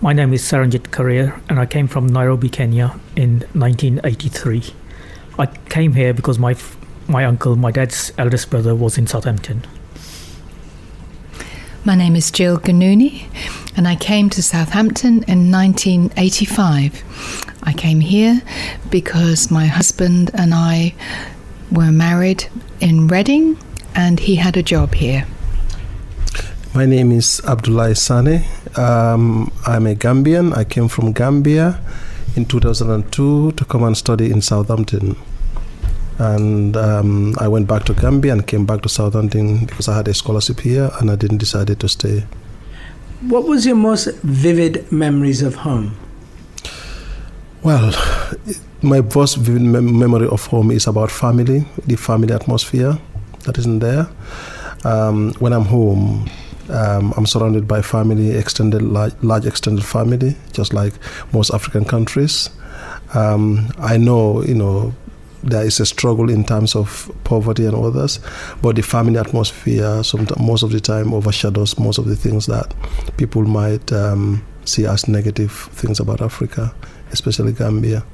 My name is Saranjit Karir, and I came from Nairobi, Kenya in 1983. I came here because my uncle, my dad's eldest brother, was in Southampton. My name is Jill Ghanouni, and I came to Southampton in 1985. I came here because my husband and I were married in Reading, and he had a job here. My name is Abdulie Sanneh. I'm a Gambian. I came from Gambia in 2002 to come and study in Southampton. And I went back to Gambia and came back to Southampton because I had a scholarship here and I didn't decide to stay. What was your most vivid memories of home? Well, my most vivid memory of home is about family, the family atmosphere that isn't there. When I'm home, I'm surrounded by family, large extended family, just like most African countries. I know, there is a struggle in terms of poverty and others, but the family atmosphere most of the time overshadows most of the things that people might see as negative things about Africa, especially Gambia.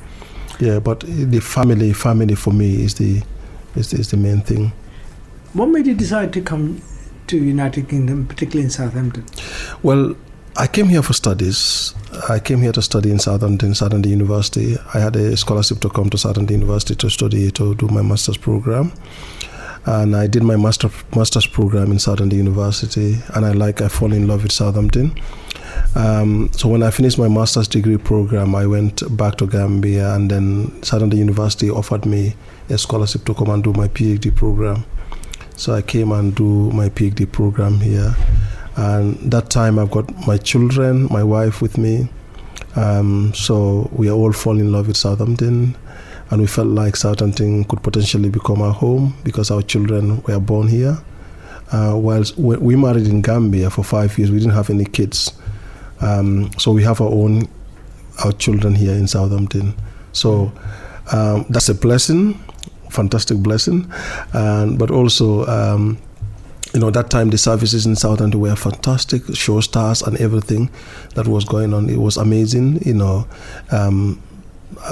Yeah, but the family for me is the main thing. What made you decide to come to United Kingdom, particularly in Southampton? Well, I came here for studies. I came here to study in Southampton University. I had a scholarship to come to Southampton University to do my master's program. And I did my master's program in Southampton University, and I fall in love with Southampton. So when I finished my master's degree program, I went back to Gambia, and then Southampton University offered me a scholarship to come and do my PhD program. So I came and do my PhD program here. And that time I've got my children, my wife with me. So we are all falling in love with Southampton, and we felt like Southampton could potentially become our home because our children were born here. Whilst we married in Gambia for 5 years, we didn't have any kids. So we have our children here in Southampton. So that's a blessing, fantastic blessing. But also, that time the services in Southampton were fantastic, show stars and everything that was going on. It was amazing.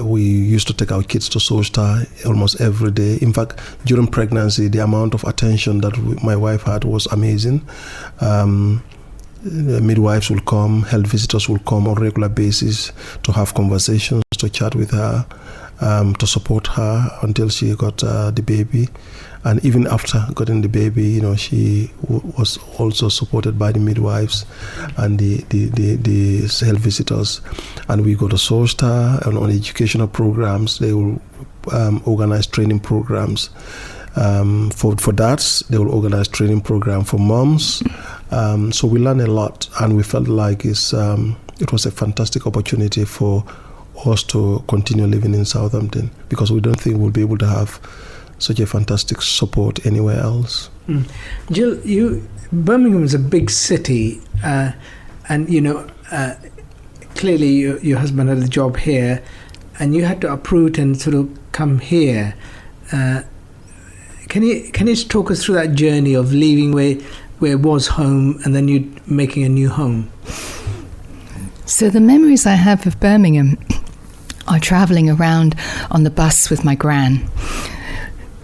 We used to take our kids to Show Star almost every day. In fact, during pregnancy, the amount of attention that my wife had was amazing. Midwives will come, health visitors will come on a regular basis to have conversations, to chat with her, to support her until she got the baby. And even after getting the baby, she was also supported by the midwives and the health visitors. And we go to Soulstar and on educational programs. They will organize training programs. For dads, they will organize training program for moms. So we learned a lot, and we felt like it was a fantastic opportunity for us to continue living in Southampton, because we don't think we'll be able to have such a fantastic support anywhere else. Jill, Birmingham is a big city, and clearly your husband had a job here, and you had to uproot and sort of come here. Can you talk us through that journey of leaving where was home and then you making a new home? So the memories I have of Birmingham are travelling around on the bus with my gran.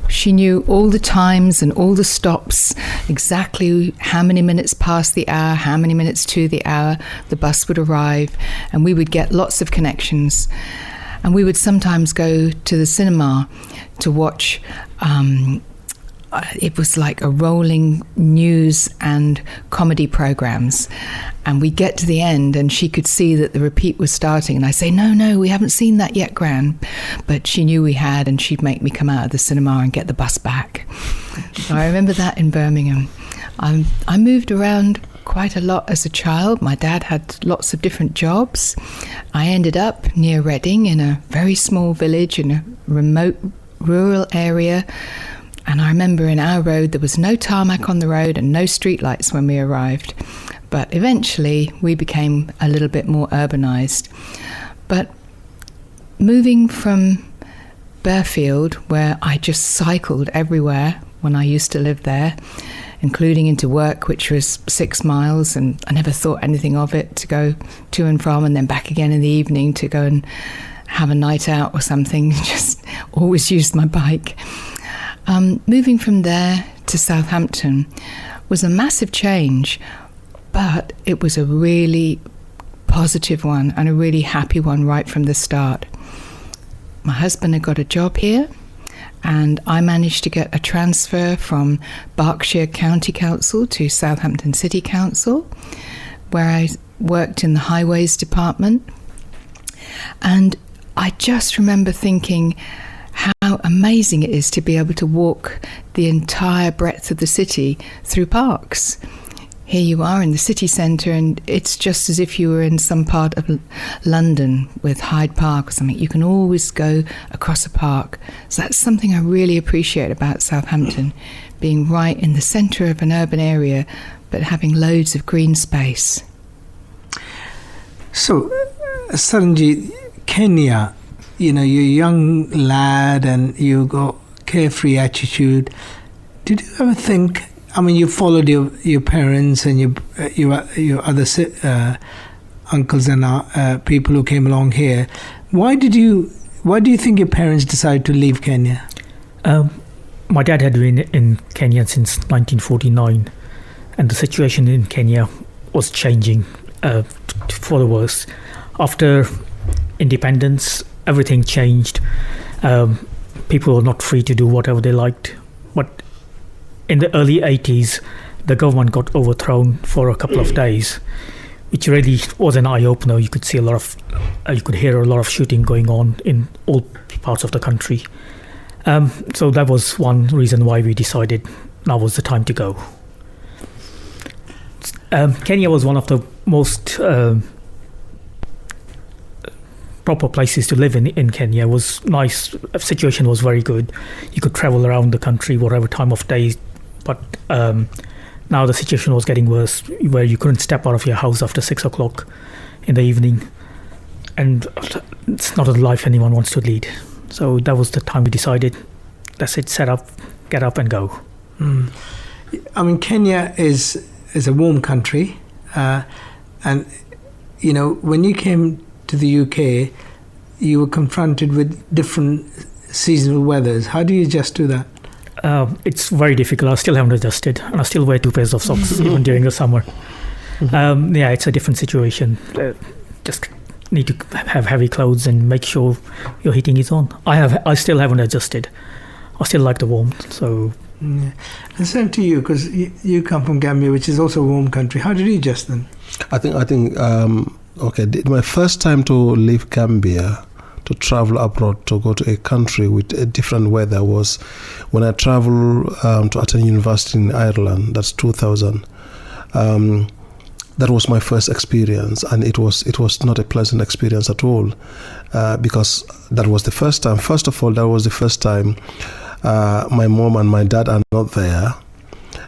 She knew all the times and all the stops, exactly how many minutes past the hour, how many minutes to the hour the bus would arrive, and we would get lots of connections. And we would sometimes go to the cinema to watch, it was like a rolling news and comedy programs. And we get to the end and she could see that the repeat was starting. And I say, no, we haven't seen that yet, Gran. But she knew we had, and she'd make me come out of the cinema and get the bus back. So I remember that in Birmingham. I moved around quite a lot as a child. My dad had lots of different jobs. I ended up near Reading in a very small village in a remote rural area. And I remember in our road there was no tarmac on the road and no streetlights when we arrived. But eventually we became a little bit more urbanised. But moving from Burfield, where I just cycled everywhere when I used to live there, including into work, which was 6 miles, and I never thought anything of it, to go to and from, and then back again in the evening to go and have a night out or something. Just always used my bike. Moving from there to Southampton was a massive change, but it was a really positive one and a really happy one right from the start. My husband had got a job here, and I managed to get a transfer from Berkshire County Council to Southampton City Council, where I worked in the Highways Department. And I just remember thinking how amazing it is to be able to walk the entire breadth of the city through parks. Here you are in the city centre, and it's just as if you were in some part of London with Hyde Park or something. You can always go across a park. So that's something I really appreciate about Southampton, being right in the centre of an urban area, but having loads of green space. So, Saranjit, Kenya, you're a young lad and you got carefree attitude. Did you ever think, you followed your parents and your other uncles and people who came along here. Why do you think your parents decided to leave Kenya? My dad had been in Kenya since 1949, and the situation in Kenya was changing for the worse. After independence, everything changed. People were not free to do whatever they liked. But in the early 80s, the government got overthrown for a couple of days, which really was an eye-opener. You could hear a lot of shooting going on in all parts of the country. So that was one reason why we decided now was the time to go. Kenya was one of the most proper places to live in Kenya. It was nice. The situation was very good. You could travel around the country whatever time of day. But now the situation was getting worse, where you couldn't step out of your house after 6 o'clock in the evening. And it's not a life anyone wants to lead. So that was the time we decided, that's it, set up, get up and go. Kenya is a warm country. And, when you came to the UK, you were confronted with different seasonal weathers. How do you adjust to that? It's very difficult. I still haven't adjusted, and I still wear 2 pairs of socks even during the summer. It's a different situation. Just need to have heavy clothes and make sure your heating is on. I still haven't adjusted. I still like the warmth. So. Yeah. And same to you, because you come from Gambia, which is also a warm country. How did you adjust then? I think. My first time to leave Gambia, to travel abroad, to go to a country with a different weather, was when I traveled to attend university in Ireland. That's 2000. That was my first experience, and it was not a pleasant experience at all, because that was the first time. First of all, that was the first time my mom and my dad are not there,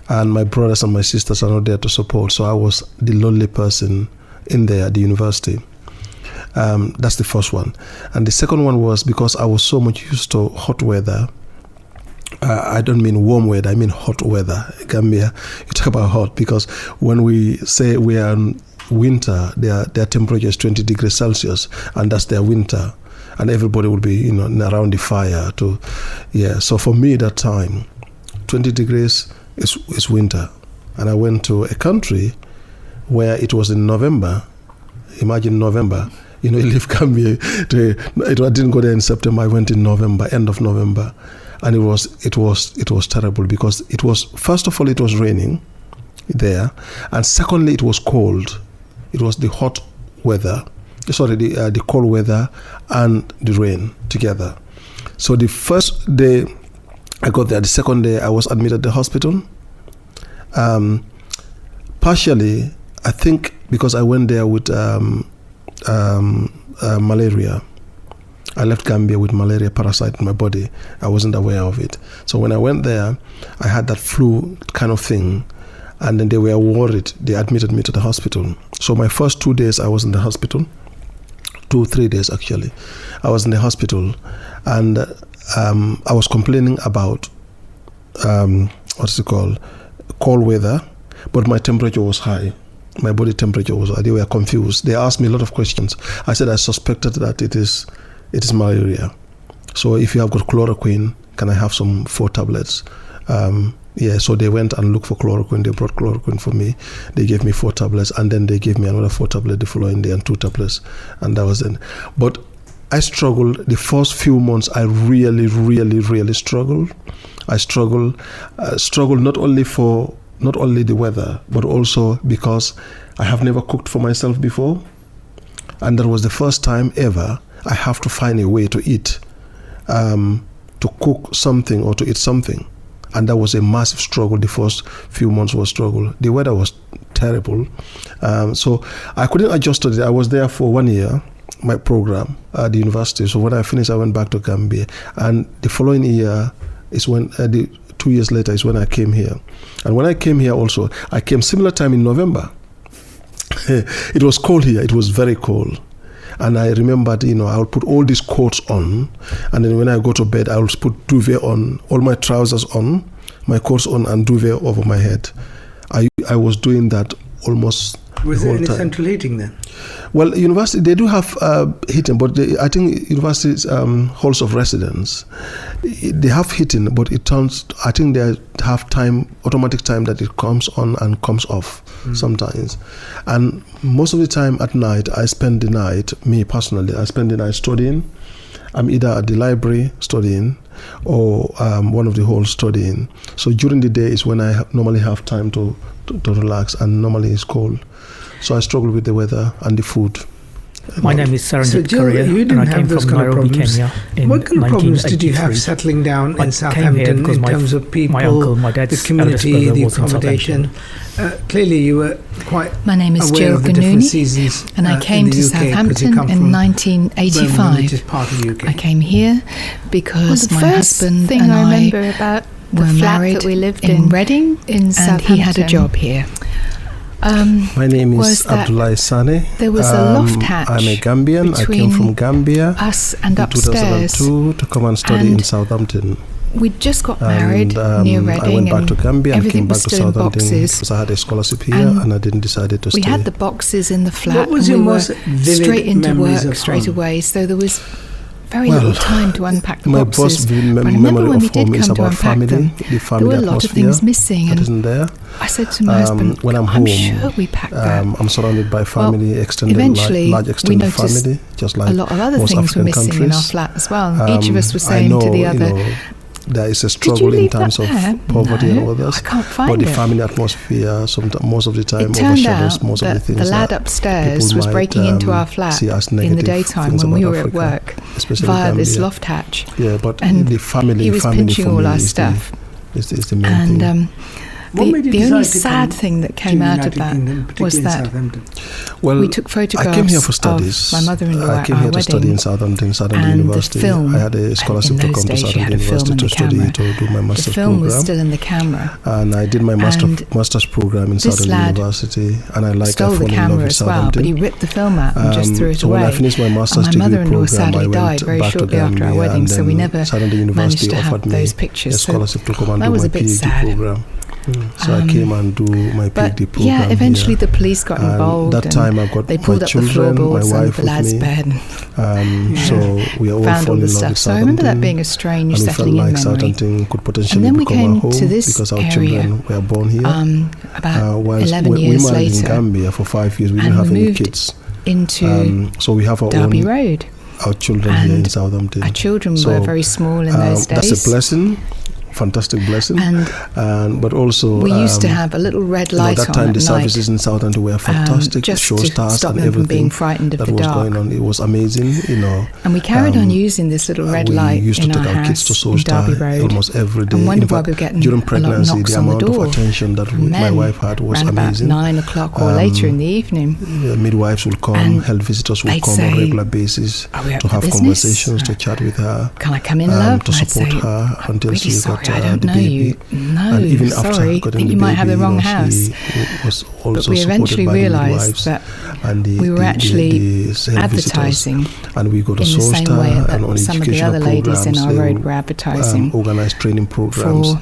and my brothers and my sisters are not there to support. So I was the lonely person in there at the university. That's the first one. And the second one was because I was so much used to hot weather. I don't mean warm weather, I mean hot weather. Gambia, you talk about hot, because when we say we are in winter, their temperature is 20 degrees Celsius, and that's their winter. And everybody will be, around the fire So for me that time, 20 degrees is winter. And I went to a country where it was in November. Imagine November. You leave Gambia I didn't go there in September. I went in November, end of November, and it was terrible, because it was, first of all, it was raining there, and secondly, it was cold. It was the hot weather, the cold weather and the rain together. So the first day I got there, the second day I was admitted at the hospital. Partially, I think because I went there with malaria. I left Gambia with malaria parasite in my body. I wasn't aware of it. So when I went there, I had that flu kind of thing, and then they were worried. They admitted me to the hospital. So my first 2 days I was in the hospital. 3 days actually. I was in the hospital, and I was complaining about what's it called, cold weather, but my temperature was high. My body temperature was high. They were confused. They asked me a lot of questions. I said I suspected that it is malaria. So if you have got chloroquine, can I have some 4 tablets? So they went and looked for chloroquine. They brought chloroquine for me. They gave me 4 tablets, and then they gave me another 4 tablets the following day and 2 tablets, and that was it. But I struggled the first few months. I really, really, really struggled. I struggled not only the weather, but also because I have never cooked for myself before, and that was the first time ever I have to find a way to eat, to cook something or to eat something. And that was a massive struggle. The first few months was struggle. The weather was terrible. So I couldn't adjust to it. I was there for 1 year, my program at the university. So when I finished, I went back to Gambia. And the following year is when, 2 years later is when I came here. And when I came here also, I came similar time in November. It was cold here. It was very cold. And I remembered, I would put all these coats on, and then when I go to bed, I would put duvet on, all my trousers on, my coats on, and duvet over my head. I was doing that almost Was the there whole any time. central heating then? Well, university, they do have heating, but I think universities, halls of residence, they have heating, but I think they have automatic time that it comes on and comes off sometimes. And most of the time at night, I spend the night, me personally, I spend the night studying. I'm either at the library studying or one of the halls studying. So during the day is when I normally have time to relax, and normally it's cold. So I struggle with the weather and the food. My name is Saranjit, Jill, Karir, you didn't and I have came those from kind of Nairobi, problems. Kenya in What kind of problems did you have 1983. settling down I in came here Southampton because in my terms of people, uncle, my dad's the community, eldest brother the was in accommodation? Clearly, you were quite My name is aware Jill of the different Ghanouni, seasons. and I came in the to UK, 'cause you Southampton come in from Birmingham, 1985. which is part of the UK. I came here because the my first husband thing and I I remember about the were flat married that we lived in Reading, in and Southampton. he had a job here. My name was is that Abdulie Sanneh. there was a loft hatch I'm a Gambian. I came between from Gambia us and in upstairs. 2002 to come and study in And Southampton. We'd just got married And near I Reading, went back and to Gambia and everything came back was to still in Southampton boxes. because I had a scholarship here, And and I didn't decide to stay. We had the boxes in the flat, What was and your we were most vivid straight into memories work of straight home? away. So there was very Well, little time to unpack the My boxes. first But I remember memory when we of did home is come to about unpack family, them, the there family were a lot of atmosphere things missing, that and isn't there. I said to my husband, When I'm "I'm home, sure we packed that." I'm surrounded by family, eventually large we extended noticed family, just like a lot of other most things were African missing countries. in our flat as well. Each of us was I saying know, to the other, there is a "Did you struggle in leave terms that of there?" poverty "No, and others. I can't find But the it." family atmosphere, most of the time, It turned overshadows out most of the that things the lad that upstairs people was might, breaking into our flat see as in the negative daytime things when we about were Africa, at work especially via this Gambia. loft hatch. Yeah, but And the family, he was family pinching for all me our is stuff. Is the main thing. And What made you the only decide to sad come thing that to came the out of United that Kingdom, was particularly in that Southampton? Well, we took photographs I came here for studies. of my mother-in-law I at came our here to study in wedding, Southampton and University. the film, I had a scholarship in to those come to days you Southampton had a film University and to the study, camera. to do my The master's film was program. still in the camera. And I did my And master's program in this Southampton lad University, and I Stole the fell in love camera with as well, Southampton. but he ripped the film out and just threw it so away. when I finished my master's And my degree mother-in-law program, sadly I died went very back to shortly after our Gambia, wedding, and so we then never Southampton managed University to have offered me those pictures. a So scholarship to come and that do was my a bit PhD sad. program. So I came and do my But PhD program. yeah, eventually here. the police got And involved. that and time I got they my pulled up the children, my floorboards and wife the with lad's me. bed. So we are all Found all falling the in love stuff. with So I remember that Southampton, being a strange and we felt settling in like memory. Southampton could potentially And then we become came our home to this because our area, children were born here. About Whilst 11 we years married in later, Gambia for 5 years. We and didn't have we any moved kids. into So we have our Derby own Road. our children here in And Southampton. Our children So, were very small in those days. That's a blessing, fantastic blessing. And but also we used to have a little red light that on time at the night, services in Southampton were fantastic, just show to stars stop and them from everything being frightened of that the was dark. going on. It was amazing, And we carried on using this little red we light used to in take our our kids to house Soul in Star Derby Road. almost every day. And wondered In why fact, we were getting during a lot of pregnancy, knocks the on the amount of door. attention that my Men wife had was around amazing. about 9 o'clock or later in the evening. Midwives will come, And health visitors will they'd come on a say, regular basis "Are we up to for have business? conversations, to chat with her, Can I come in, love?" to And I'd support say, her "I'm until really she sorry, got I don't the know baby. you. No, And even after sorry, getting think the you might baby, have the wrong she house." was But also we supported eventually by the realised midwives that and we were actually the health visitors. advertising And we go to in the Soul same Star way and on that some of the educational other ladies in programs, our they road will, were advertising organize training programs. for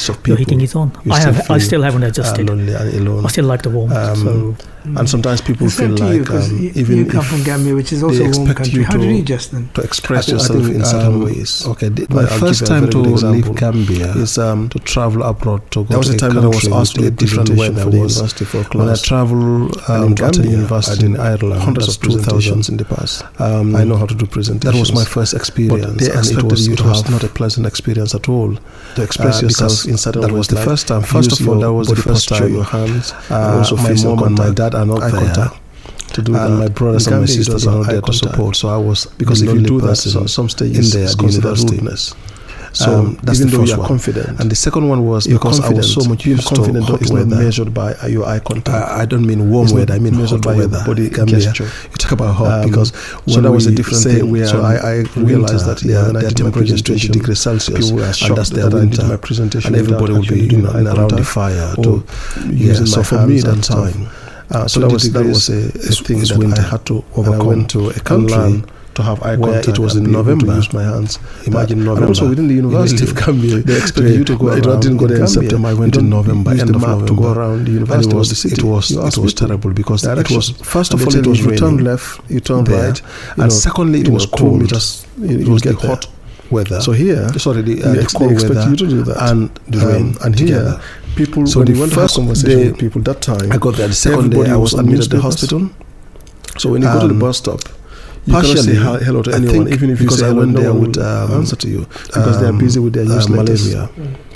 midst of people. Your heating is on. You I still have. I feel, still haven't adjusted. lonely and alone. I still like the warmth. So And sometimes people It's feel not to like you, 'cause even you come if from Gambia, which is they also a warm expect country. you How did to- you adjust then? to express yourself in certain ways. Okay, My first time to leave Gambia is to travel abroad to go that was to the a time that I was country asked to with do a different presentation weather for the was university for a when I class. travel And in to attend Gambia, university I in did Ireland, hundreds that's of presentations 2000. in the past. I know how to do presentations. That was my first experience, But they and expected you to have not a pleasant experience at all. to express yourself in certain that ways. was the like first time. First of all, that was the first show time. your hands, And also my face mom and my dad are not eye there contact. to do And that. my brothers In and my Gambia, it sisters was are not eye there to contact. support. So I was Because the if you lonely do that, person some stages in there it's at the considered university. rudeness. So That's even the though first you are one. confident, And the second one was you're because I was so confident, much being used to confident hot is weather. not measured by your eye contact. I don't mean warm It's not weather. I mean measured hot by your weather. body Gambia, gesture. you talk about hot because So when that was a we different say thing. we are So I realized that when I their did my temperature is 20 presentation, degrees Celsius, people were and shocked that's their that I did winter, my presentation and everybody without will be actually doing eye around the contact fire or to using so my for me hands that and stuff. time. So that was a thing is that winter. I had to overcome. And I went to a country learn to have eye where contact. it was and in be able to November. use my hands. Imagine And November. also within the university, they expect you to go around. I didn't go there in September. I went in November, Use end the of map November. to go around the university. It was terrible because it was first And of they all tell it was you turn raining left, you turn there, right, and secondly it was 2 cold. meters. It You was get the hot. hot weather. So here, the cold they expect weather you to do that, and the rain and together. here, people. So when the you went to have first conversation day with people that time, I got there. The second day everybody I was admitted at the newspapers. hospital. So when you go to the bus stop, you cannot partially, say hello to I anyone, think even if you because say I hello, went no there one with will answer to you because they are busy with their newsletters. malaria.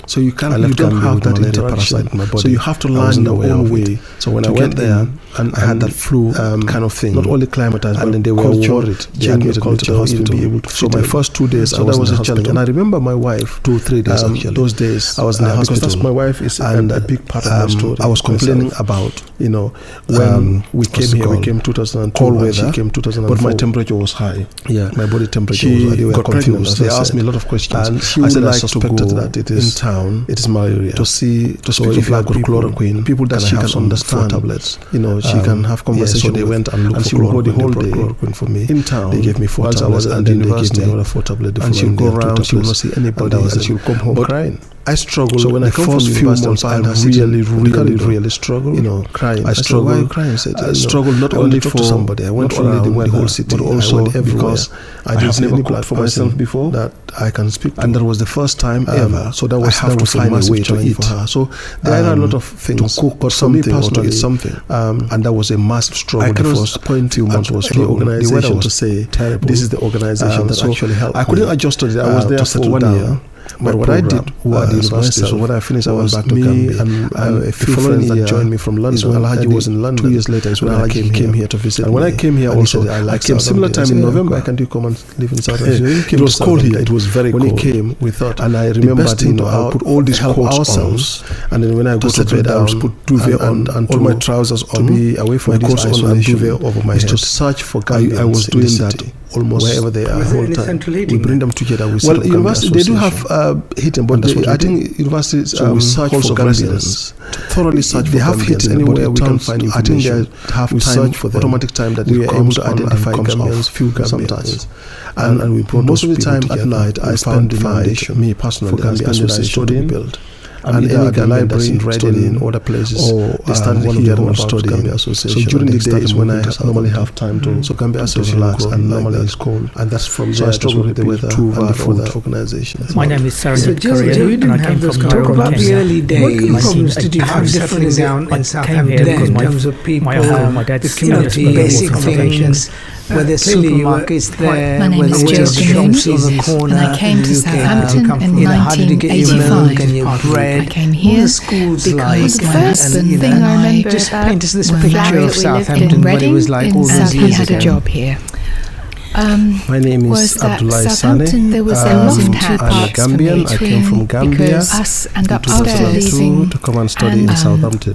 So you I can't, you left don't Gambia have with that malaria interaction. parasite in my body. So you have to I learn wasn't your aware own of it. way. So when I To went get there, in, and I had that flu kind of thing, not only climatized, and but they were culture, worried. They changed admitted the me to the culture, hospital. even be able to So fit my in. first 2 days, So I was that was in a the challenge. hospital. And I remember my wife. 2-3 days actually. Those days I was in the because hospital. that's my wife is And a big part of my story. I was complaining myself. about When we came here, we called? came 2002. Cold and she weather, came 2004. but my temperature was high. Yeah, My body temperature she was high. They were got confused. pregnant, as They I asked said. me a lot of questions. And she I would said I like to suspected go that it is in town. It is malaria. To speak so to if I got people, chloroquine, people that can I she have can some understand. 4 tablets. She can have conversation. So they went and looked and for she would go the chloroquine. whole They day brought chloroquine for me in town. They gave me 4 whilst I tablets, was at and the then they gave university. me another 4 tablets. And she would go around. She would not see anybody, and she would come home But crying. I struggled. So when I the come from first few university, months, I find her sitting really struggled. Crying. I said, struggled. why are you crying? I said, I struggled not I only went to talk for to somebody. I went not only around the whole city, but also I went everywhere. because I have didn't never never cooked cooked for for myself myself before. that I can speak to. And that was the first time ever. So that was I have to find a way to eat for her. So there are a lot of things to cook but for something me or to personally, eat something. and that was a massive struggle. I The cannot first point few months was the organization to say terrible. this is the organization that so actually helped. I couldn't me. adjust to it. I was there to for settle 1 down. year. But what I did at the university, so when I finished, I went back to Gambia, and a few friends that joined me from London. Alhaji was in London. 2 years later is when I came here to visit. And when I came here, also I came similar time in November. Why can't you come and live in South Hey, Africa? it was cold here. It was very when cold. When he came, we thought, and I the remember best thing to I'll put all these help coats ourselves, on, and then when I go to bed, I will put duvet on and all my trousers on, to be away from my this coats on and isolation, duvet over my head. To search for Gambians. I was doing that almost wherever they are. Was there any time. central We heating? bring them together. We Well, university they do have heating, but I think universities we search halls for of Gambians. residence Thoroughly search they for have Gambians. heating Anywhere we can find I think information. they have we time search for them. automatic time that we it are comes able to on identify and comes Gambians, off few Gambians. sometimes. And we brought most of the people time together. at night I We spend found the the night, foundation. me personally, for Gambia I spend the night studying. studying. And either any at the Gambian library that's in Reading studying or other places, or they started one of hearing the about studying. Gambia Association. So during the day is when I normally have have time to so Gambia to Association relax, grow and like normally that. it's cold. And that's from So there. I struggle with the weather two and the food other organizations. My name is So Saranjit, just Karir, you and didn't I have came those from talk Nairobi, about the Kenya. early days. What problems did you have settling down in I came Southampton here because in my- terms of people, my home, my dad's the community, brother basic was on things? Were there Clearly you were supermarkets quite- there? My name were is there Jo shops on the Ghanouni, corner? and I came to You Southampton come in from- how did you get your milk 1985. and your bread? I came What here were the schools like? because the first and, you thing know, I remember just about paint us this was picture Larry, of we lived in Southampton, what it Reading, was like all and those he years had a ago. job here. My name Was is that Abdulie Southampton, Sanneh. there was a I'm lost a parts for me Gambian. I came from Gambia because us and in after 2002 leaving to come and study in and, Southampton.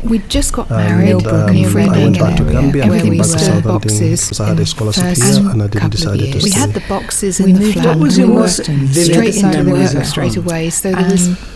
we'd just got And, married near I Reading went back to Gambia, where I came we back to were Southampton boxes because I had a scholarship first here and I didn't couple of decide to years. stay. We had the boxes in We the moved flat. What was We your were most vivid straight into memories work of straight home? away. So there was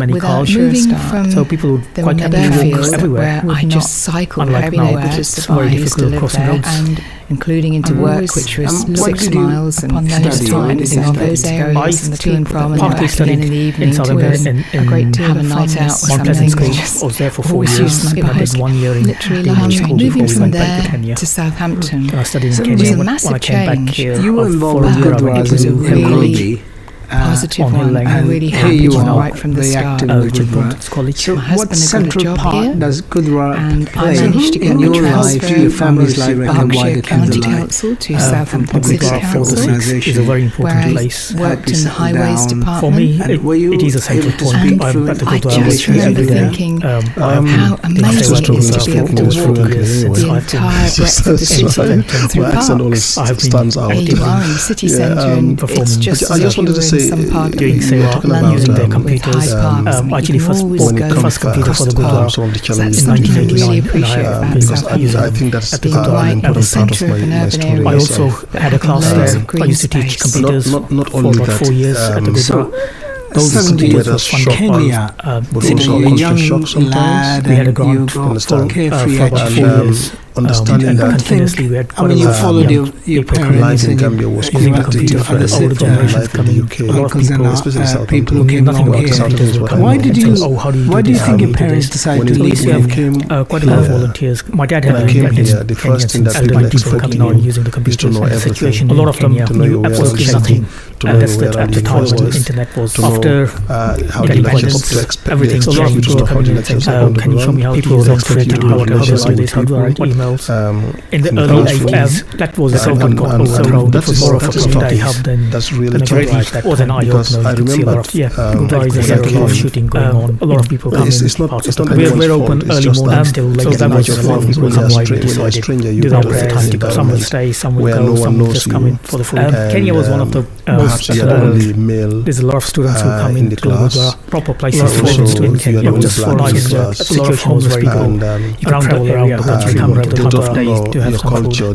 wasn't many cars. Moving from So people would there were quite no happily walk airfields everywhere. where I just cycled Unlike now, everywhere to it's very survive, to difficult live crossing there, roads. and including into work, which was what 6 did you miles and upon those those times times in in those areas and the to and from and partly back again studied in the evening in Southern to in a great deal have a night out or Mount Pleasant something. School. Just I was there for 4 always years. used my I did bike. 1 year in Literally English lunch. school Moving before we from went back to there Kenya. to Southampton. And I studied in So it Kenya was a when massive I came back change. here. You were involved for a with year. Good I went It was to a really Ghanouni, positive on Hill one. Lane. I'm really Here happy you to are, right from the very start. active in Richard Gurdwara. Brompton's College. So My what husband had got a central job part here, does Gurdwara and I play managed to get in the your life, transfer to your from family's life, and the Berkshire wider County life? Council to Southampton the City Gurdwara Council, 46 is a very important where I place. worked in the settle highways down. department. For me, And were you it is a central able to point. speak I'm at the I Gurdwara just every remember day. thinking I'm how amazing it is to be able to walk the entire breadth of the city My accent always through parks. stands out. Here you are in the city centre, and it's performing. just I just wanted to say some part of doing London using their with computers. Hyde Park. Actually, You first always bought go the first computer for the past Gurdwara some of the So challenges that's in something I 1989, really and appreciate about because South I use Africa. I think that's Being an right at the important part centre of of an my urban story. area. I also had a class Loads there. of green I used to teach space. computers Not for only about that, 4 years at the Gurdwara. Those Saranjit, computers were funded by Kenya, but city also you're a culture young shock sometimes. lad We had a and grant you for go understand. carefree for about at 4 And, years. understanding And that continuously we had I mean, you followed your people parents life in and Gambia was you using the went to computer other for older generations life in coming. the UK. A lot of uncles and people, especially South people who knew came nothing along about here. computers were Why did you? how do you Why do do you this? think How your do you do parents this? decided When to it leave We when you? came, quite a lot of volunteers. My dad had When I been came in here, the Kenya first thing since that really 1949 using the computers. know And the everything. situation a lot of them To know knew your absolutely way nothing. to And know that's where at the the time when the was, internet was. to know, After how the getting lectures independence, to everything. So a lot of people were coming in and saying, can you show me how to use X-ray, how to do this, how to write emails. In the early 80s, that was so got overthrown. That was more of a community hub than that's really a great that was an eye-opener. I remember there's a lot of shooting going on. A lot of people come in. We're open early morning still late at night. A lot of people come wide and decided do their prayers. Some will stay, some will go, some will just come in for the full. Kenya was one of the most there's a lot of students who come in to the proper places for students in Kenya. Just for nice situation was very good. Around the area, you come around the number of days to have some culture.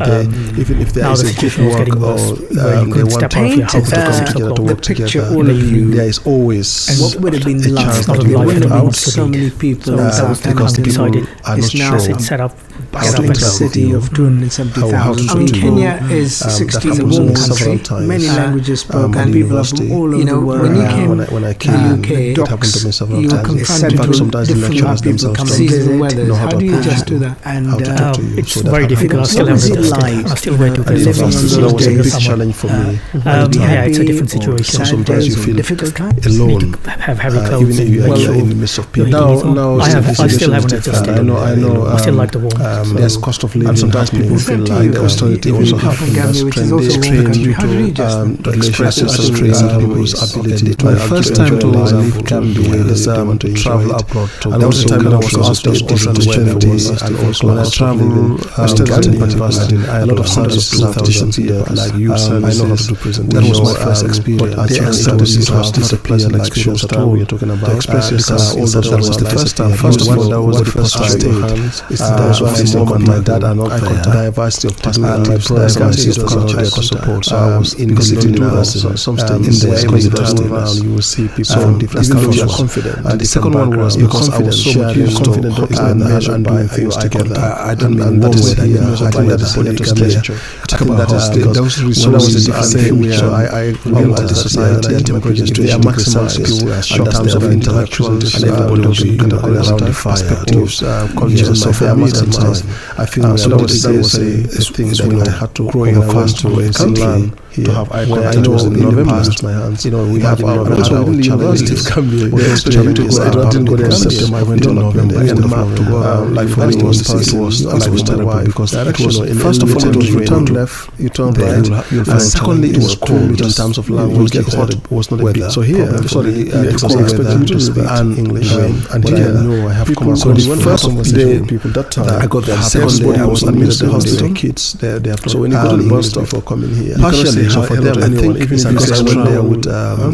Even if there now is the a situation was getting worse. You couldn't step out of your house to come at 6 together to o'clock. work picture together, all of you. there is always And what would have been a like? chance Not that a you life will in get the out. So many people in that was Because the people decided are not it's now sure set up bustling city of 270,000. I mean, Kenya is 16 warm country, many languages spoken, and people of all over the world. When you came when I came to UK, it happened to me several you were times. confronted with Sometimes the different lecturers people themselves come don't season weathers. know How do you just do that? And how to talk to you. it's So that very happens. difficult. I still What was haven't it adjusted. like, I still wait to living get on some those It was a days? big challenge for me. yeah, it's a different situation. So sometimes you feel difficult times. alone, Have heavy even clothes. if you are in the midst of people. Now, I still haven't adjusted. I know. I still like the warmth. There's cost of living, and sometimes people feel like austerity also happens. Gambia, which is also a warm country. How do you just to express yourself, people's ability to first time to leave Gambia is to travel abroad. And there was a time that I was asked to opportunity, and also when I travel, I studied at university. A lot of subjects have disappeared, like youth services. I know how to do presentations. That was my first experience. But the exercises have disappeared, like shows that we are talking about. To express yourself, all that was the first time. First of all, that was the first time. That was when my mom and my dad are not there. Diversity of perspectives, diversity of culture, support. So I was in the city now, some states in the university now, you will see people from different cultures. Confident. And the second one was because I was so much used to and doing things together. I don't mean that is here. I think that is the gesture. Talk about those resources are there where I remember the society and temperatures. They are maximized in terms of intellectuals and everybody was looking around the fire. Cultures, so for me, I think that was a thing that I had to grow up fast to learn. To have eye contact. I know in November, my hands. You know, we have our challenges. I didn't go there in September. I went in November. And the map to go around. Like for me, it was terrible because first of all, you turn left, you turn right, and secondly, it was cold in terms of language. It was not a big. So here, and English, and here, I have come across. So the first day, people that time, I got there. Second day, I was admitted to the hospital. Kids, they have to. So when you go to the bus stop for coming here, partially. So for them, I think even if I went there with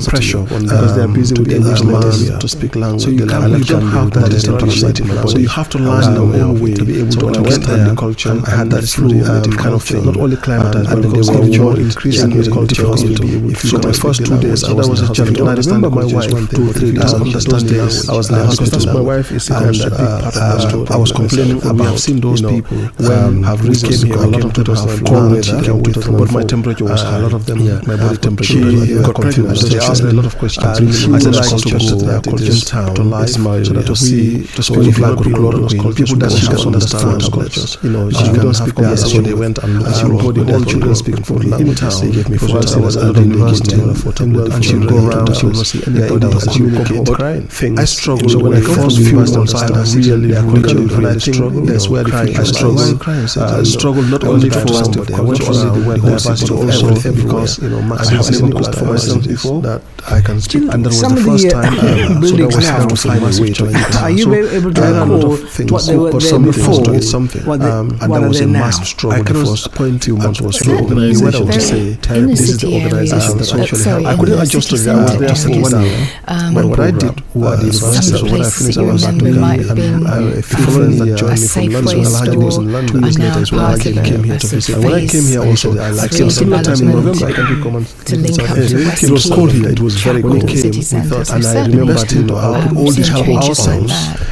pressure because they are busy with English language to speak language. So you don't have that interaction. So you have to learn your own way to be able to understand the culture. I had that flu kind of thing. Not only climate, and then they were more increasing with culture. So my first 2 days, that was a challenge. And I remember my wife 2 or 3 days after those days, I was in the hospital. My wife is and I was complaining about. We have seen those people when have came here. A lot of people have cold weather, but my temperature was high. A lot of them, my body temperature got confused. They asked me a lot of questions. I said I want to go to town to live, to see, to speak of like people that she can understand our cultures. You know, she don't speak there, so they went and looked at all children speaking for language. They gave me 4 hours at the university, and she would go around, she would see anybody, and she would come out crying. I struggled. So when I first few months, I really struggled. That's where I struggled. I struggled not only for somebody, I went to the diversity also because I have seen it for myself before that I can speak. And that was some the of first the time. buildings now, are you able to recall what they were there before? And there was a massive struggle. The first few months was to organize. What I would say, this is the organization that actually helped. I couldn't adjust to that. I was there for 1 year. But what I did at the university, so when I finished, I went back to Ghana, and a friend that joined me from London, Alhaji was in London. 2 years later is when Alhaji came here to visit. And when I came here also, I came similar time in November, I can come and it was cold here, it was very cold. And I remember all these help outside.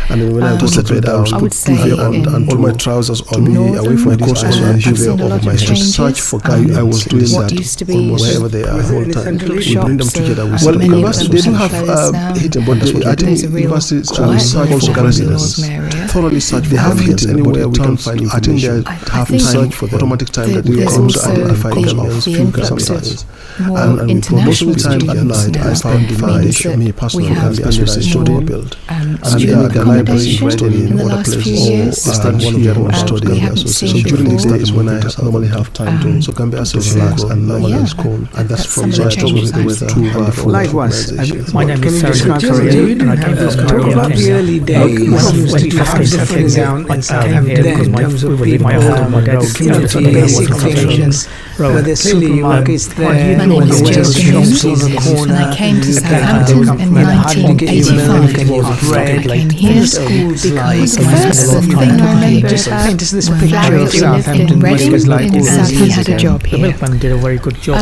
And then when I was at bed, I was put duvet on and all my trousers on me, away from the coast, and duvet over my head. Search for guys. I was doing that almost wherever they are all the time. We bring them together. Well, university, they don't have heating, but I think universities search also residents. Thoroughly search. They have heating anywhere we can find. I think they have time for the automatic time that we come to identify Kenyans sometimes. And for most of the time at night, I spend the night, me personally, and the study build. And the library study in other places. And one of them study in the association. So during the day is when I normally have time to. So can be as relaxed and normally it's cold. And that's from where I struggle with the weather. Likewise. My name is Saranjit, and I came from talk about the early days. How different down in Southampton in terms of people, the community situations, where there's supermarkets there, My name is there's Josephine, shops on the corner. and I came to You Southampton in how did you get your milk and your 1985. bread? I came What here the schools like? because the first thing I remember Just about paint us this when picture Larry of lived Southampton, in what it was Reading, like all and those he years had a ago. job The here. milkman did a very good job.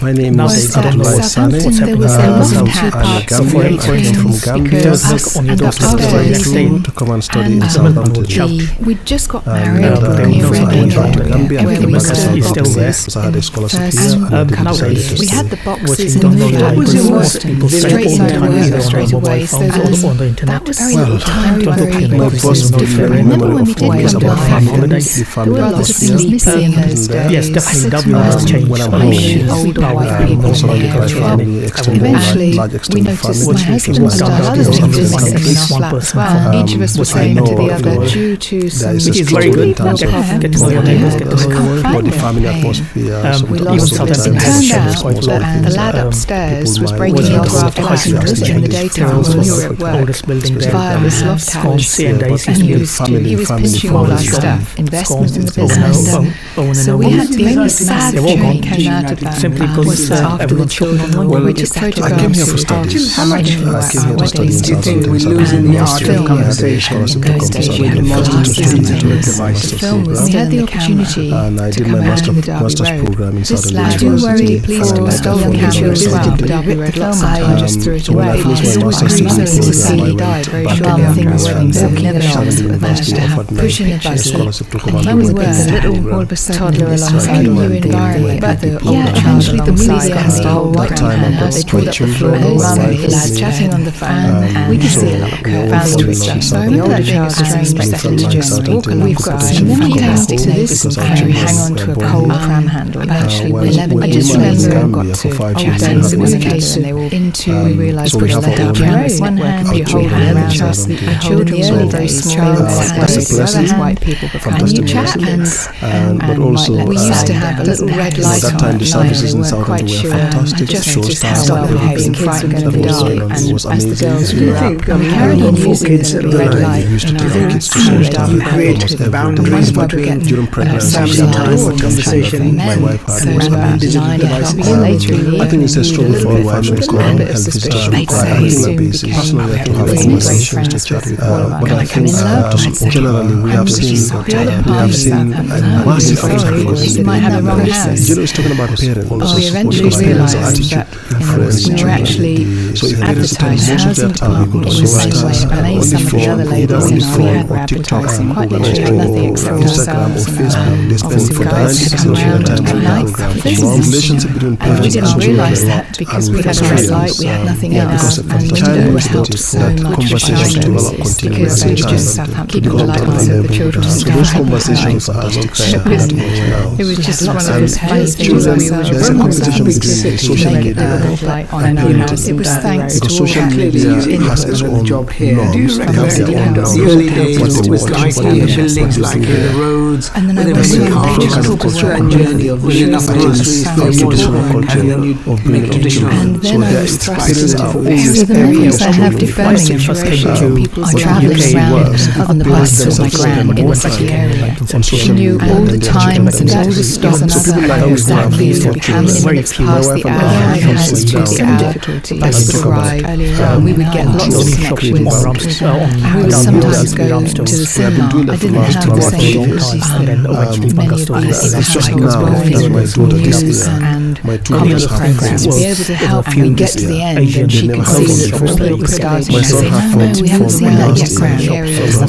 My name Was is that Abdulie. Southampton there was I'm two a parts Gambian. of I came from Reading Gambia. because There's milk on your and doorstep after for this everything. To come and study in And Southampton. we just got married And near they Reading, tried to Gambia. where we But used I to He's still there. So I had a scholarship First, here. And I did decide to we stay. had the boxes Watching in Don the Lola, library, was your most straight side of either work straight away, so on the that internet. was very little time, Don't look very at My it. first different. memory Remember when we of did home is come about down, family, holidays. the there family were a lot of things missing in those days. Yes, definitely. I said to W has myself, changed. when I'm I home, should older white people also in like the my area. family, extended Eventually, large we extended noticed family. my husband and others were missing in our flat as well. And each of us were saying to the other, due to some There is a Which is very struggle in good. terms of Get to know your neighbors, get to know your world. but the family atmosphere. we sometimes lost Even it. Southampton It has turned changed out quite a lot. that the lad upstairs people was might breaking want our to draft go land to in the daytime when we were at work Oldest building there. via this loft house. C&A, And he was pinching all our stuff, investment in the business. So we had the only sad thing came out of that Simply was because that after the everyone children took were we took I came photographs here for of studies. How much I came here to study in do you think we're Southampton. losing the art of Film. conversation In those days we with had the films multitude and of devices? the film was We still had in the opportunity And I to did come my out in the Derby master's Road. program in This Southern lad University. please for stole the camera as well, but I read lots of time just threw it So when I away. finished His my master's mother degree in Sicily program, I died very went shortly back after to the wedding, so we Southern never University managed to have offered me pushing a a buggy. scholarship to come And and here we do were, my a little program. all of a sudden toddler alongside a new environment, but the older child alongside and the whole That time I got they three pulled up the children, floor, my mum wife and lad with me. chatting on the phone, and we could see a lot of curves to each other. So I remember that being a strange second journey. Walk alongside, and then we came to this and hang on to a cold pram handle. Actually, I just remember I got to chatting. It was a case of into we realised so we push have the our head own down with one hand, you hold the other trust the children were very small, That's a blessing. white people, and Fantastic you chat blessing. and But also, we used to have a little red light that on time the at night. services They in weren't Southampton quite were sure fantastic. just Show how stars well and behaving everything. kids were going to That be was dying. going on. It And was as the girls amazing. grew up, think, we how carried on many using kids the at red the light We used to in take our our kids to house. show And stars. You create Almost every boundaries day. But between during pregnancy, family and time for conversation. my wife had so was about digital 9 devices. o'clock later in the I think it's a evening, struggle we for were all wives with to a come little and bit of help suspicion. visit So on we a soon basis. became Personally, I think very, that's very my friends to chat with. with all of our But I come think in love. I'd say. generally we have seen a massive outbreak. We might have a wrong house. You know, it's talking about parents. We eventually realised that we were actually advertised housing department in the same way and made some of the other ladies in our ad were advertising quite literally nothing except ourselves and our obviously guys to come round at night for business. And we didn't realise that because we had a red light, we had nothing else, and the window helped so much with shadows because we were just keeping the light on so the children would So those conversations are it was just one of those funny things children, we would there's a competition between social make it media the light on in our house. It was thanks to because all social that media you has its another own job here. norms. Do you They recommend have their own the norms. early early days was like buildings, like the roads, and then with many cars. Talk us through that journey of enough groceries for more, and then you make traditional. And then I was thrust into the memories I have to Birmingham. People are travelling around on the bus with my gran in the city area. She knew all the times and all the stops and exactly how many minutes past the hour I had to the hour. The bus would arrive. We would get lots of connections. I would sometimes go to the cinema. I didn't have the same many of these news and comedy programs to be able to help and we get to the end and she could see that the repeat was starting and say, no, we haven't seen that yet, Gran.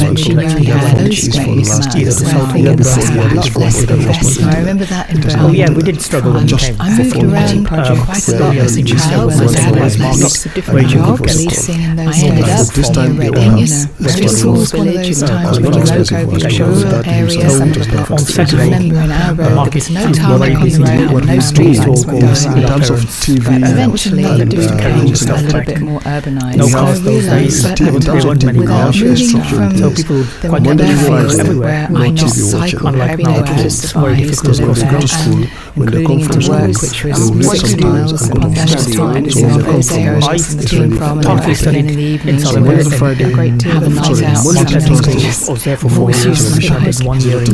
And she knew we had those days helping us have a lot less investment. I remember that in Birmingham. Oh yeah, we did struggle when we came. I moved around quite a lot as a child. My dad had lots of different jobs. Policing in those days. I ended up near Reading, very small village, times when you look over your rural areas and blocks. I remember in our road, there was no tarmac on the road, no street lights were going. In terms of TV, eventually it became a little bit more urbanised. No So I cars those days. realised There weren't many without cars. moving from So people there quite were wanted to areas fly where everywhere. I just cycled Unlike every now, day to it's very survive, difficult to to live go to there, school. When they including come from into work, school, which they was will read 6 some miles things and upon go that to time. study. So So in they come those from areas work, in the it's team really from and Monday back again in the evenings, So we Monday would to Friday, a great deal have of a night sorry, out. Monday to Thursday. I was there for 4 Voice years. use I had 1 year in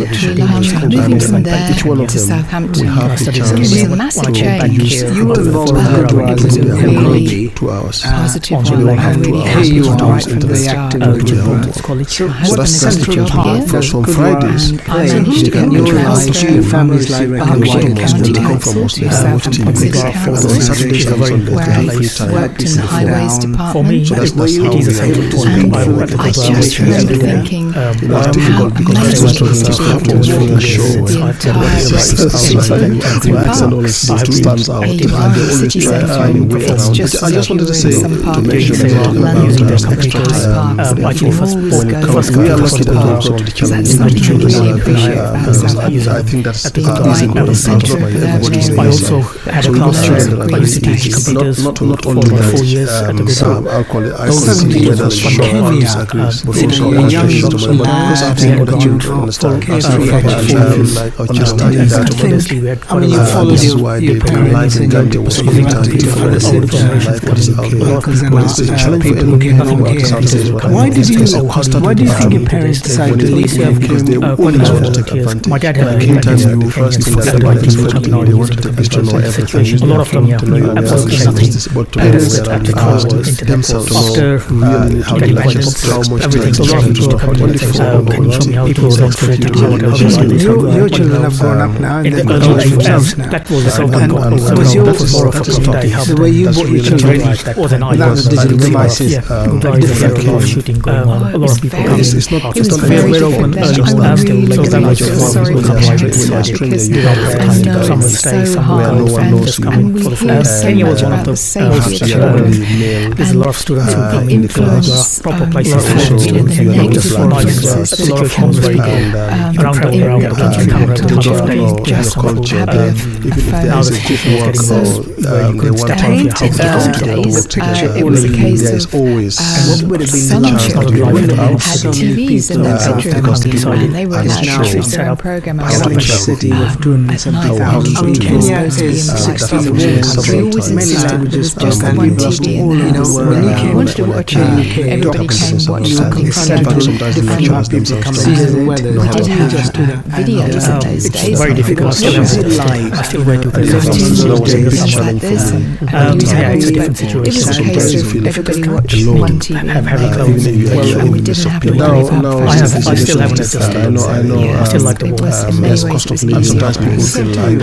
Moving from there Each one of to them Southampton, will have it the was chance a massive change. You were involved with But the it was a really 2 hours. positive on one. the I really here happy you to are right from the very start. active with your college. My husband that's has a the job part. here. First from Fridays, And I managed to get your a life, transfer your from family's life, Berkshire and County they come from Council Muslim, to Southampton watch City TV. Council, And on Saturdays and Sundays, where they I have free time. worked in the highways department. For me, So that's it is how a we central are. point. And I worked I at the just remember thinking It's difficult how because amazing that's it is what to be able to happens walk when you show the entire breadth of Wax and all this stands out. a And they always city try to centre. find a way It's around. just I just wanted to say some to park make sure in that we're talking about using their extra computers. time. Actually, first always when go it comes for We are the lucky that park. we've got the That's challenge something of I children really are appreciate there, about because Southampton. I think that's Being easy right going at the to centre by of everybody's urban I areas. also had a So class even where though I used to teach computers not for only about that, 4 years at the good I'll call it, I Those could see 70 whether years sure from or Kenya, disagrees, but within also a young because I lad, think other you children understand. you followed your parents and your possibility to further Why did you think your parents decided to leave you? Because they always want to take advantage. My dad had Anytime you first thing that they want to take is to know everything. A lot of them absolutely nothing. Parents themselves After how getting much everything, so a lot of people were coming and show me how to demonstrate Your children have grown up now and in the they've got early themselves 80s, now. that was the And was yours more of a community hub. the way you brought your children Was an without the digital devices? Yeah, different a lot of shooting going on. A lot of people coming. it's not It was very we're different open then. early I morning really so that was feel sorry for parents now because I know it's so hard and we hear so Kenya much was one about of the safety of the children. there's a lot of students who come the in influence, proper places the negative influences the situation was very good around the area just culture. having a now phone. the situation was getting very good step I hate it nowadays. It was a case of some children had TVs in their bedroom and they were allowed to choose their own program at Average city of 270,000. Kenya is 16 million country. Many languages, just and one we've lost TV all in the house. when you came Wanted to watch it. Everybody came watched different people come season weather. We didn't have videos in those it's days. very difficult. I still went to Things like this. it's a different It was a situation. case of everybody watched one TV Have heavy clothes and we didn't have to worry about I still haven't adjusted. I know. I still like the it war. was in many ways it was easier.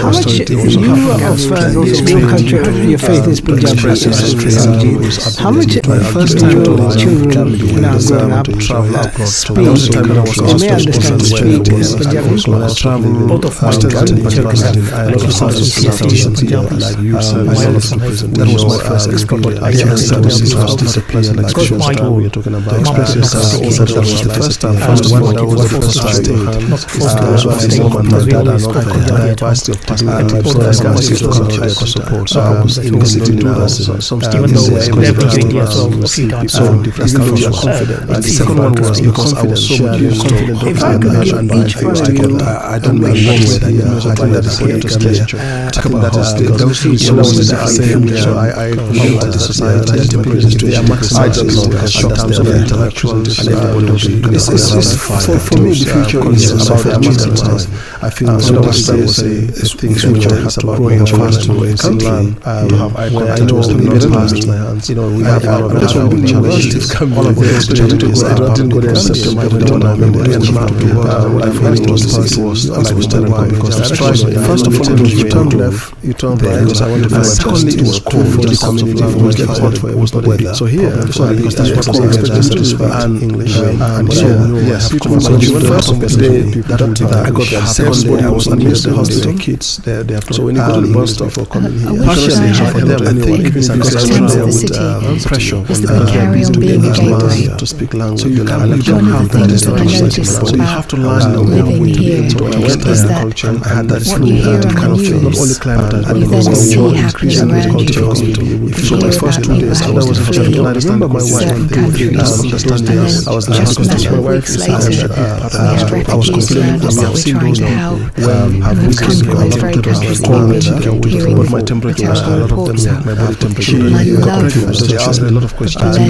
How much your culture, your faith is Punjabi, Saranjit. How much first time your children now growing up speak? They may understand to speak Punjabi. Both of my that was my first experience. I was disciplined, like we're talking about. Express yourself. That was the first time. That was the first time. That was my mom and my dad are not there. My brothers and my sisters are there for support. So I was in the city university. even though they've been doing it a few times, so different cultures. The second one was because I was so confident. If I could give each one of you, I don't know whether I think that is here to stay. I think that is those who chose the same. So I belong to the society. They are maximizing the short-term intellectuals and everybody. For me, the future is about achievement. I feel things which I have about growing fast in the country. I know my hands. You know, we have all of those universities. All of the opportunities. I didn't go there except to my daughter. I was telling her because I tried. First of all, you turn left, you turn right. Because I wanted to. Secondly, it was cold for the community. It was not weather. So here, because that's what I expected and English. And so, yes, people from the first of the day, I got there. Secondly, I was admitted to the hospital. Kids, so when you go to the bus stop for coming here, partially for them, anyone, even because I was there with pressure to speak language. So you don't have that. So you have to learn living here is that what you hear on the news, you then see happening around you. So my first 2 days, I was free. I remember my wife certain countries, and then just a matter of weeks later, we have refugees around us that we're trying to help. And country is very complicated, hearing terrible reports out. And I love the blend of diversity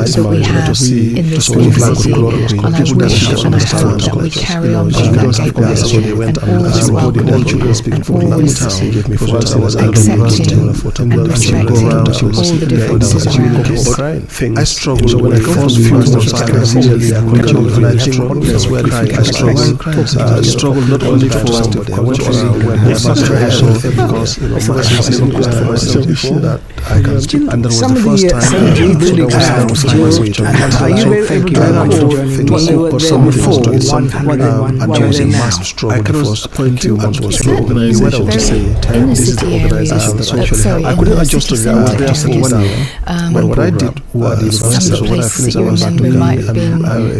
that we have in this city, and I wish and I hope that we carry on being that diversity and always welcoming and always accepting and respecting all the differences around us. I struggled when I first fused I struggled not only for somebody, I went because that I can speak, and that was the first time are you able to learn for some before and there was a massive struggle. I cannot point you what was the organization to say this is the organization. I couldn't adjust to it. I was there for 1 year. But what I did was when I finished, I was back to the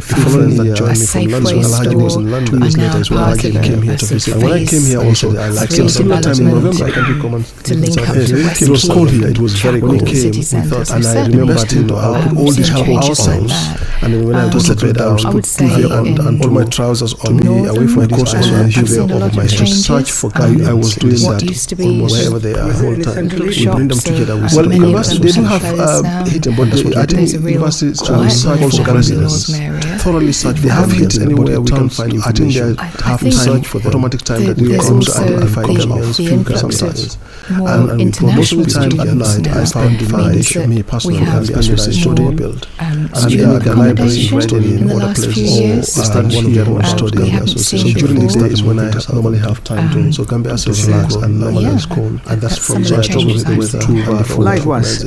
following year joined me from London. Alhaji was in London. 2 years later is when Alhaji came here to visit. And when I came here also, I came similar time in November. I can come and it was cold here. It was very cold. And I remember all these outside. And then when I was at bed, I was put here and all my trousers on me, away from my coats on my shoes over my search for guy. I was doing that almost wherever they are whole time. We bring them together. Well, university they do have heating, but I think university schools also residents thoroughly search. They have heating anywhere we can find. I think they have search for the automatic time that we come to identify Kenyans, few sometimes. And for most of the time at night, I found me personally can be as a study build. And the library ready in other places. I stand one of them on study in the association. So during the day is when I normally have time to. So Gambia Association and normally it's cold. And that's from so I struggle with the weather. Likewise.